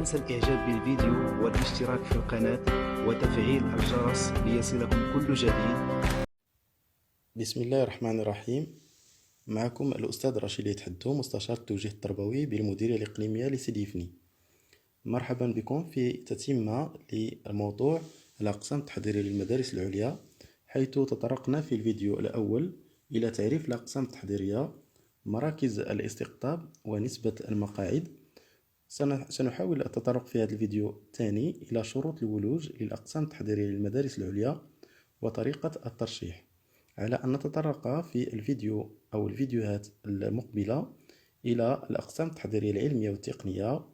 تنسى الإعجاب بالفيديو والاشتراك في القناة وتفعيل الجرس ليصلكم كل جديد. بسم الله الرحمن الرحيم. معكم الأستاذ رشيد يتحدو، مستشار التوجيه التربوي بالمديرية الإقليمية لسيدي فني. مرحبا بكم في تتمة لموضوع الأقسام التحضيرية للمدارس العليا، حيث تطرقنا في الفيديو الأول إلى تعريف الأقسام التحضيرية، مراكز الاستقطاب ونسبة المقاعد. سنحاول التطرق في هذا الفيديو الثاني إلى شروط الولوج للأقسام التحضيرية للمدارس العليا وطريقة الترشيح، على أن نتطرق في الفيديو أو الفيديوهات المقبلة إلى الأقسام التحضيرية العلمية والتقنية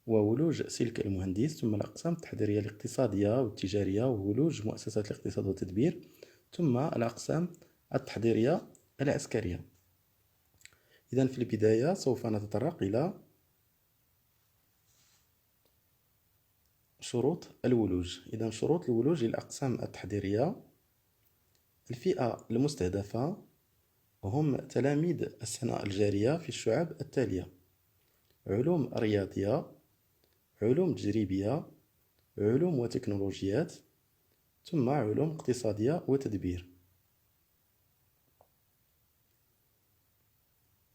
وولوج سلك المهندس، ثم الأقسام التحضيرية الاقتصادية والتجارية وولوج مؤسسات الاقتصاد والتدبير، ثم الأقسام التحضيرية العسكرية. إذن في البداية سوف نتطرق إلى شروط الولوج. إذن شروط الولوج للأقسام التحضيرية: الفئة المستهدفة هم تلاميذ السنة الجارية في الشعب التالية: علوم رياضية، علوم تجريبية، علوم وتكنولوجيات، ثم علوم اقتصادية وتدبير.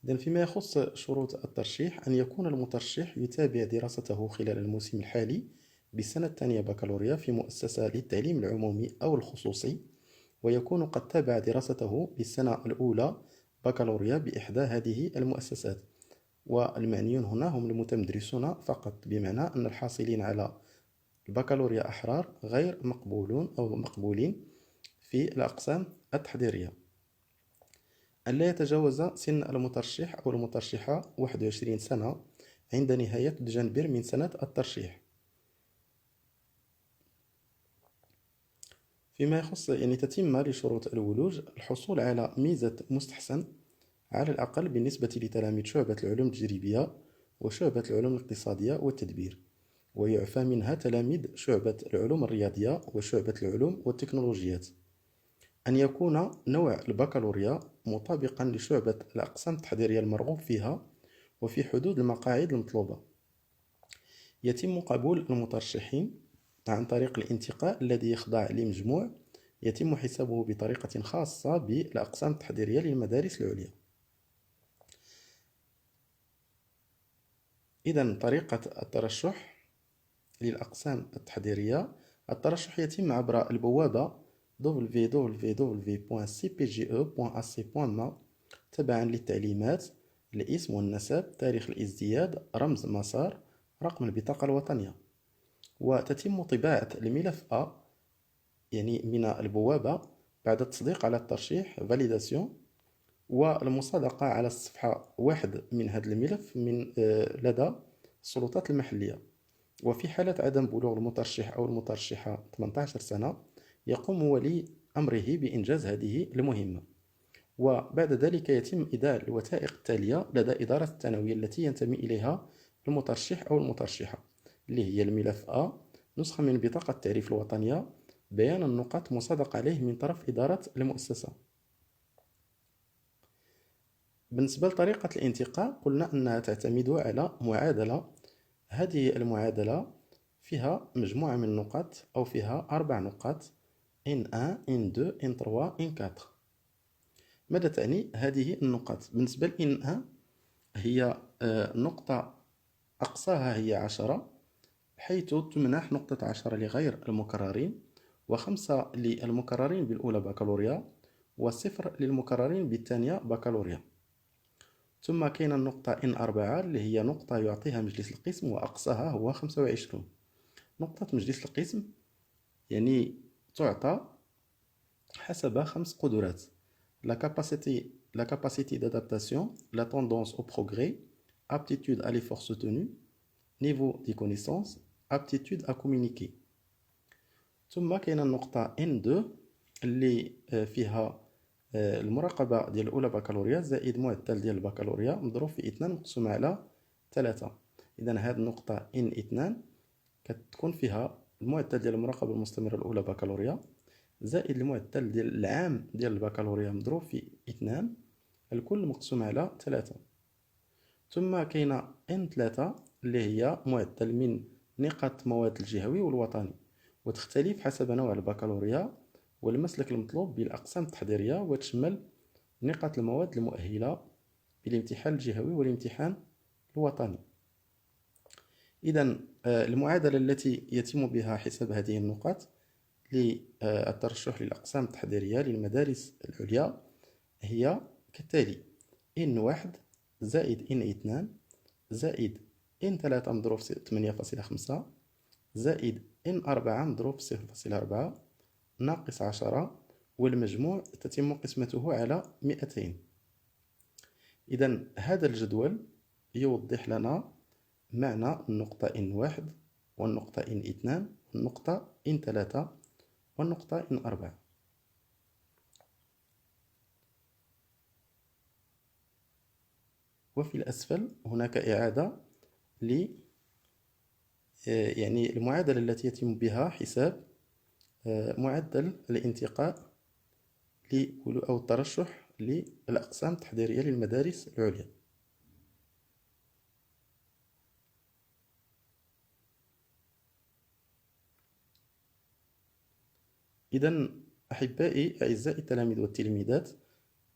إذن فيما يخص شروط الترشيح، أن يكون المترشح يتابع دراسته خلال الموسم الحالي بالسنة الثانية بكالوريا في مؤسسة للتعليم العمومي أو الخصوصي، ويكون قد تابع دراسته بالسنة الأولى بكالوريا بإحدى هذه المؤسسات. والمعنيون هنا هم المتمدرسون فقط، بمعنى أن الحاصلين على البكالوريا أحرار غير مقبولون أو مقبولين في الأقسام التحضيرية. أن لا يتجاوز سن المترشح أو المترشحة 21 سنة عند نهاية دجنبر من سنة الترشيح. فيما يخص تتمة لشروط الولوج: الحصول على ميزة مستحسن على الأقل بالنسبة لتلاميذ شعبة العلوم التجريبية وشعبة العلوم الاقتصادية والتدبير، ويعفى منها تلاميذ شعبة العلوم الرياضية وشعبة العلوم والتكنولوجيات. أن يكون نوع البكالوريا مطابقا لشعبة الأقسام التحضيرية المرغوب فيها وفي حدود المقاعد المطلوبة. يتم قبول المترشحين عن طريق الانتقاء الذي يخضع لمجموع يتم حسابه بطريقة خاصة بالأقسام التحضيرية للمدارس العليا. إذن طريقة الترشح للأقسام التحضيرية: الترشح يتم عبر البوابة www.cpge.ac.ma تبعا للتعليمات: الاسم والنسب، تاريخ الازدياد، رمز مسار، رقم البطاقة الوطنية. وتتم طباعة الملف A من البوابة بعد التصديق على الترشيح validation، والمصادقة على الصفحة 1 من هذا الملف من لدى السلطات المحلية. وفي حالة عدم بلوغ المترشح أو المترشحة 18 سنة يقوم ولي أمره بإنجاز هذه المهمة. وبعد ذلك يتم إيداع الوثائق التالية لدى إدارة الثانوية التي ينتمي إليها المترشح أو المترشحة، اللي هي الملف A، نسخة من بطاقة التعريف الوطنية، بيان النقاط مصادق عليه من طرف إدارة المؤسسة. بالنسبة لطريقة الانتقاء، قلنا أنها تعتمد على معادلة. هذه المعادلة فيها مجموعة من النقاط أو فيها 4 نقاط: N1 N2 N3 N4. ماذا تعني هذه النقاط؟ بالنسبة ل N1 هي نقطة أقصاها هي 10، حيث تمنح نقطة 10 لغير المكررين، و5 للمكررين بالأولى بكالوريا، و0 للمكررين بالثانية بكالوريا. ثم كاين النقطة N4 اللي هي نقطة يعطيها مجلس القسم وأقصاها هو 25. نقطة مجلس القسم تعطى حسب 5 قدرات: la capacité d'adaptation, la tendance au progrès, aptitude à l'effort soutenu, niveau de connaissance, aptitude à communiquer. ثم كاين النقطة N2 اللي فيها المراقبة ديال الأولى بكالوريا زائد معدل ديال البكالوريا مضروب في 2 مقسوم على 3. إذن هذه النقطة N2 كتكون فيها المعدل ديال المراقبة المستمرة الأولى بكالوريا زائد المعدل ديال العام ديال البكالوريا مضروب في 2 الكل مقسوم على 3. ثم كاين N3 اللي هي معدل من نقاط المواد الجهوي والوطني، وتختلف حسب نوع البكالوريا والمسلك المطلوب بالأقسام التحضيرية، وتشمل نقاط المواد المؤهلة بالامتحان الجهوي والامتحان الوطني. إذا المعادلة التي يتم بها حساب هذه النقاط للترشح للأقسام التحضيرية للمدارس العليا هي كالتالي: N1 زائد N2 زائد N3 مضروب في 8.5 زائد N4 مضروب في 0.4 ناقص 10، والمجموع تتم قسمته على 200. إذا هذا الجدول يوضح لنا معنى النقطة N1 والنقطة N2 والنقطة N3 والنقطة N4. وفي الأسفل هناك إعادة يعني المعادلة التي يتم بها حساب معدل الانتقاء أو الترشح للأقسام التحضيرية للمدارس العليا. إذا أحبائي أعزائي التلاميذ والتلميذات،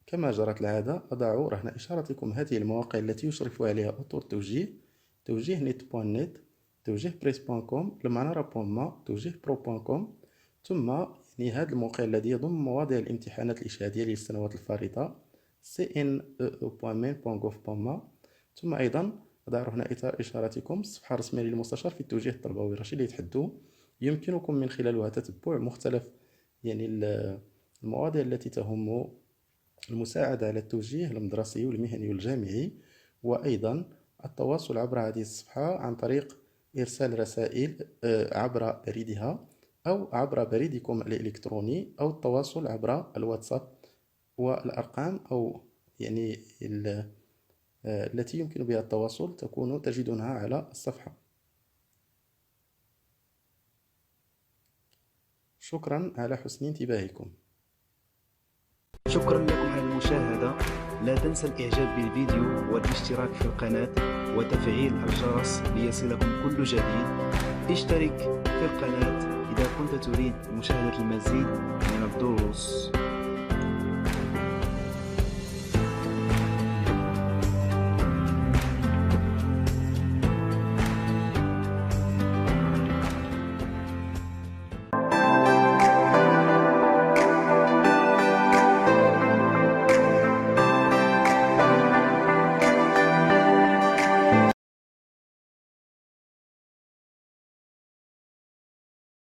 كما جرت العادة أضع رهن إشارتكم هذه المواقع التي يشرف عليها أطر التوجيه: توجيه نت.net، توجيه بريس.com، المنارة.ما، توجيه برو.com، ثم هذا الموقع الذي يضم مواضيع الامتحانات الإشهادية للسنوات الفارطة cne.main.gov.ma. ثم أيضا أضع رهن إشارتكم الصفحة الرسمية للمستشار في التوجيه التربوي رشيد يتحدث. يمكنكم من خلالها تتبع مختلف المواضيع التي تهم المساعدة على التوجيه المدرسي والمهني والجامعي، وأيضا التواصل عبر هذه الصفحة عن طريق إرسال رسائل عبر بريدها أو عبر بريدكم الإلكتروني، أو التواصل عبر الواتساب، والأرقام أو التي يمكن بها التواصل تجدونها على الصفحة. شكرا على حسن انتباهكم. شكرا لكم على المشاهدة. لا تنسى الإعجاب بالفيديو والاشتراك في القناة وتفعيل الجرس ليصلكم كل جديد. اشترك في القناة إذا كنت تريد مشاهدة المزيد من الدروس.